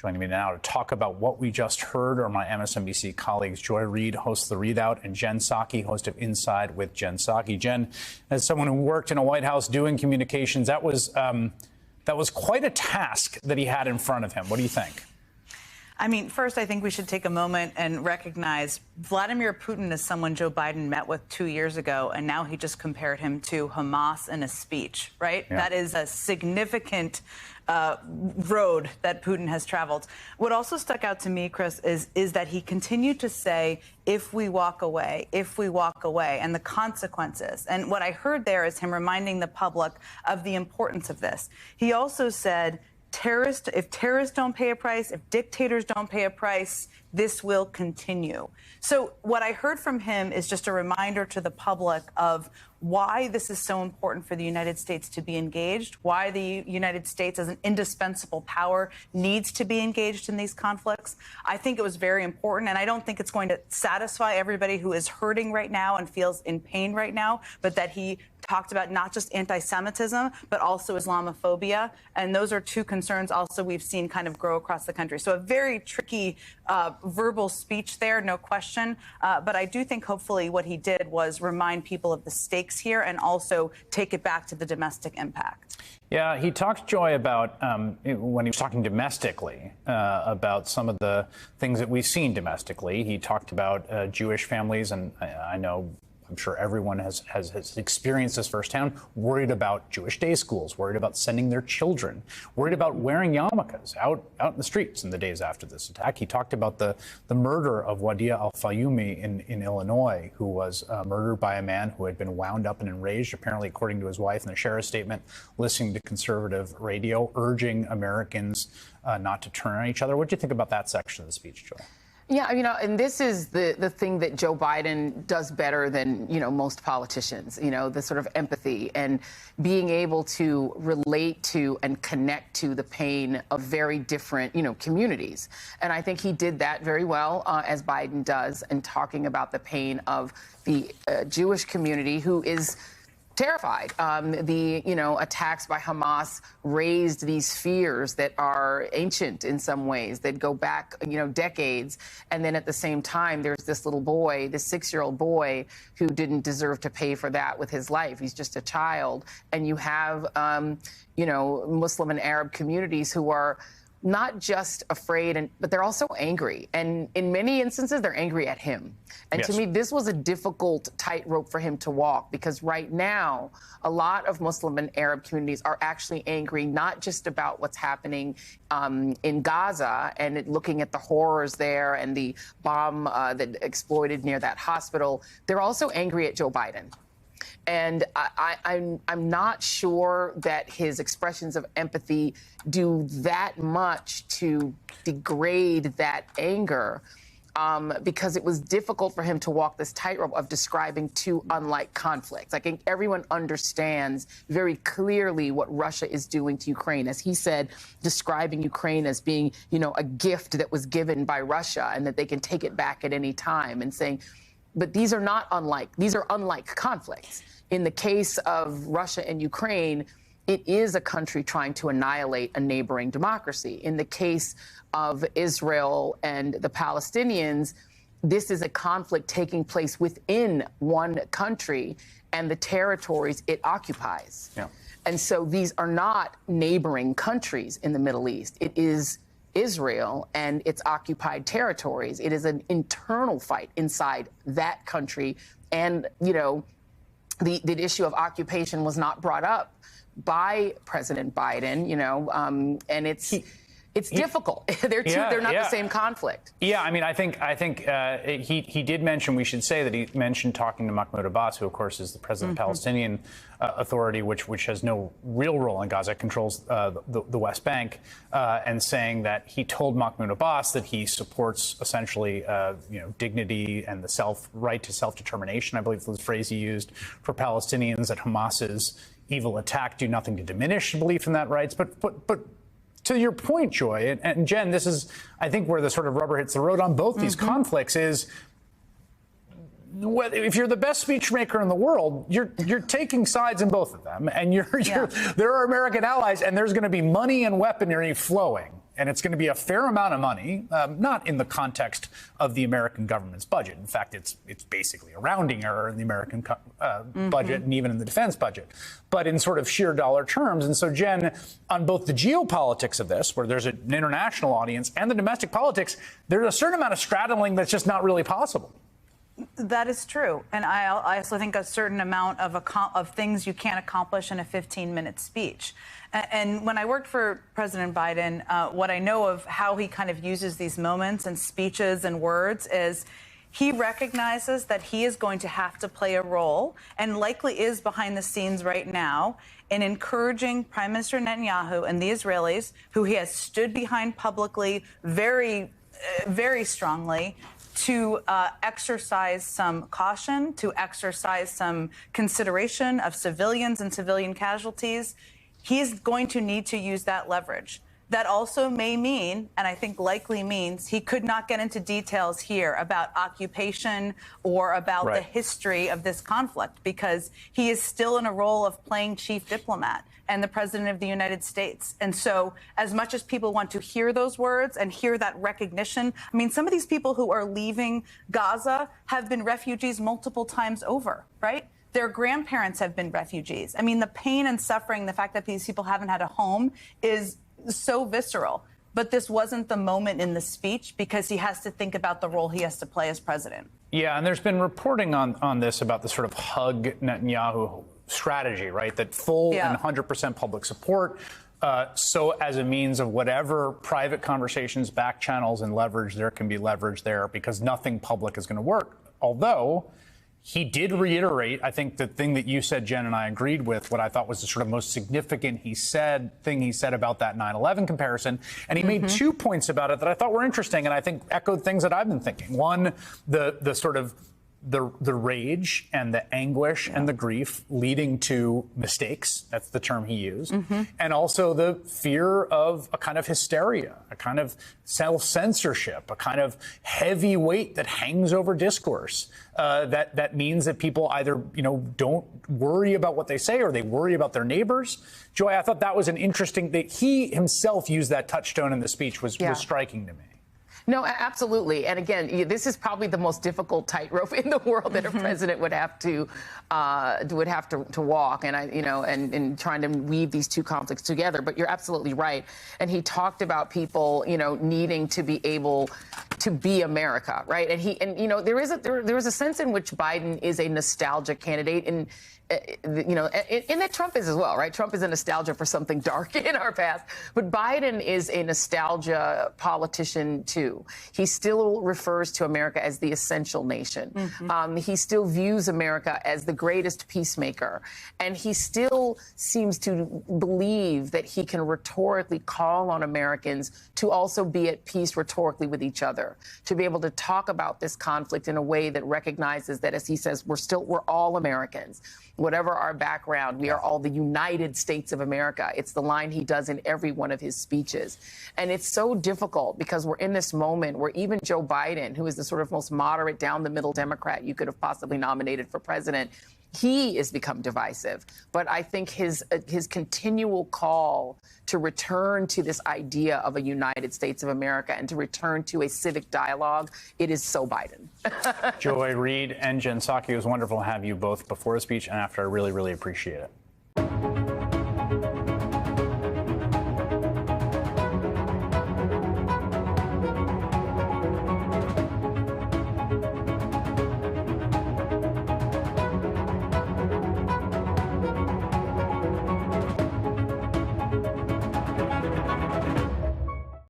Joining me now to talk about what we just heard are my MSNBC colleagues, Joy Reid, host of The Readout, and Jen Psaki, host of Inside with Jen Psaki. Jen, as someone who worked in a White House doing communications, that was quite a task that he had in front of him. What do you think? I mean, first, I think we should take a moment and recognize Vladimir Putin is someone Joe Biden met with 2 years ago, and now he just compared him to Hamas in a speech, right? Yeah. That is a significant road that Putin has traveled. What also stuck out to me, Chris, is that he continued to say, if we walk away, and the consequences. And what I heard there is him reminding the public of the importance of this. He also said, if terrorists don't pay a price, if dictators don't pay a price, this will continue. So what I heard from him is just a reminder to the public of why this is so important for the United States to be engaged, why the United States as an indispensable power needs to be engaged in these conflicts. I think it was very important, and I don't think it's going to satisfy everybody who is hurting right now and feels in pain right now, but that he talked about not just anti-Semitism, but also Islamophobia. And those are two concerns also we've seen kind of grow across the country. So a very tricky verbal speech there, no question. But I do think hopefully what he did was remind people of the stakes here and also take it back to the domestic impact. Yeah, he talked, Joy, about when he was talking domestically about some of the things that we've seen domestically. He talked about Jewish families, and I'm sure everyone has experienced this firsthand, worried about Jewish day schools, worried about sending their children, worried about wearing yarmulkes out in the streets in the days after this attack. He talked about the murder of Wadea Al-Fayumi in Illinois, who was murdered by a man who had been wound up and enraged, apparently, according to his wife in a sheriff's statement, listening to conservative radio, urging Americans not to turn on each other. What do you think about that section of the speech, Joy? Yeah, and this is the thing that Joe Biden does better than, most politicians, the sort of empathy and being able to relate to and connect to the pain of very different, communities. And I think he did that very well, as Biden does, and talking about the pain of the Jewish community who is terrified. The attacks by Hamas raised these fears that are ancient in some ways, that go back, decades. And then at the same time, there's this little boy, this 6-year-old boy, who didn't deserve to pay for that with his life. He's just a child. And you have, Muslim and Arab communities who are not just afraid, but they're also angry. And in many instances, they're angry at him. And yes, to me, this was a difficult tightrope for him to walk, because right now, a lot of Muslim and Arab communities are actually angry, not just about what's happening in Gaza and looking at the horrors there and the bomb that exploded near that hospital. They're also angry at Joe Biden. And I'm not sure that his expressions of empathy do that much to degrade that anger, because it was difficult for him to walk this tightrope of describing two unlike conflicts. I think everyone understands very clearly what Russia is doing to Ukraine. As he said, describing Ukraine as being, a gift that was given by Russia and that they can take it back at any time, and saying, but these are unlike conflicts. In the case of Russia and Ukraine, it is a country trying to annihilate a neighboring democracy. In the case of Israel and the Palestinians, this is a conflict taking place within one country and the territories it occupies. Yeah. And so these are not neighboring countries in the Middle East. It is Israel and its occupied territories. It is an internal fight inside that country. And, the issue of occupation was not brought up by President Biden, and it's difficult. They're not the same conflict. Yeah, I mean, I think he did mention, we should say that he mentioned talking to Mahmoud Abbas, who, of course, is the president of the Palestinian Authority, which has no real role in Gaza, controls the West Bank, and saying that he told Mahmoud Abbas that he supports essentially, dignity and the right to self-determination, I believe was the phrase he used, for Palestinians, that Hamas's evil attack do nothing to diminish belief in that rights. But to your point, Joy, and Jen, this is, I think, where the sort of rubber hits the road on both these conflicts is, if you're the best speechmaker in the world, you're taking sides in both of them, and there are American allies, and there's going to be money and weaponry flowing And it's going to be a fair amount of money, not in the context of the American government's budget. In fact, it's basically a rounding error in the American budget and even in the defense budget, but in sort of sheer dollar terms. And so, Jen, on both the geopolitics of this, where there's an international audience, and the domestic politics, there's a certain amount of straddling that's just not really possible. That is true. And I also think a certain amount of things you can't accomplish in a 15-minute speech. And when I worked for President Biden, what I know of how he kind of uses these moments and speeches and words is he recognizes that he is going to have to play a role, and likely is behind the scenes right now, in encouraging Prime Minister Netanyahu and the Israelis, who he has stood behind publicly very, very strongly, to exercise some caution, to exercise some consideration of civilians and civilian casualties. He's going to need to use that leverage. That also may mean, and I think likely means, he could not get into details here about occupation or about the history of this conflict, because he is still in a role of playing chief diplomat and the president of the United States. And so as much as people want to hear those words and hear that recognition, I mean, some of these people who are leaving Gaza have been refugees multiple times over, right? Their grandparents have been refugees. I mean, the pain and suffering, the fact that these people haven't had a home is so visceral. But this wasn't the moment in the speech, because he has to think about the role he has to play as president. Yeah, and there's been reporting on this about the sort of hug Netanyahu strategy, right? That full and 100% public support. So as a means of whatever private conversations, back channels, and leverage, there can be leverage there, because nothing public is going to work. Although he did reiterate, I think the thing that you said, Jen, and I agreed with, what I thought was the sort of most significant thing he said about that 9/11 comparison. And he made 2 points about it that I thought were interesting, and I think echoed things that I've been thinking. One, the sort of the rage and the anguish and the grief leading to mistakes. That's the term he used. And also the fear of a kind of hysteria, a kind of self-censorship, a kind of heavy weight that hangs over discourse. That means that people either, don't worry about what they say, or they worry about their neighbors. Joy, I thought that was an interesting, that he himself used that touchstone in the speech was striking to me. No, absolutely. And again, this is probably the most difficult tightrope in the world that a president would have to walk. And and trying to weave these two conflicts together. But you're absolutely right. And he talked about people, needing to be able to be America, right? And there is a sense in which Biden is a nostalgia candidate, and that Trump is as well, right? Trump is a nostalgia for something dark in our past, but Biden is a nostalgia politician too. He still refers to America as the essential nation. He still views America as the greatest peacemaker, and he still seems to believe that he can rhetorically call on Americans to also be at peace rhetorically with each other, to be able to talk about this conflict in a way that recognizes that, as he says, we're all Americans. Whatever our background, we are all the United States of America. It's the line he does in every one of his speeches. And it's so difficult because we're in this moment where even Joe Biden, who is the sort of most moderate, down-the-middle Democrat you could have possibly nominated for president, he has become divisive. But I think his continual call to return to this idea of a United States of America and to return to a civic dialogue, it is so Biden. Joy Reid and Jen Psaki, it was wonderful to have you both before the speech and after. I really, really appreciate it.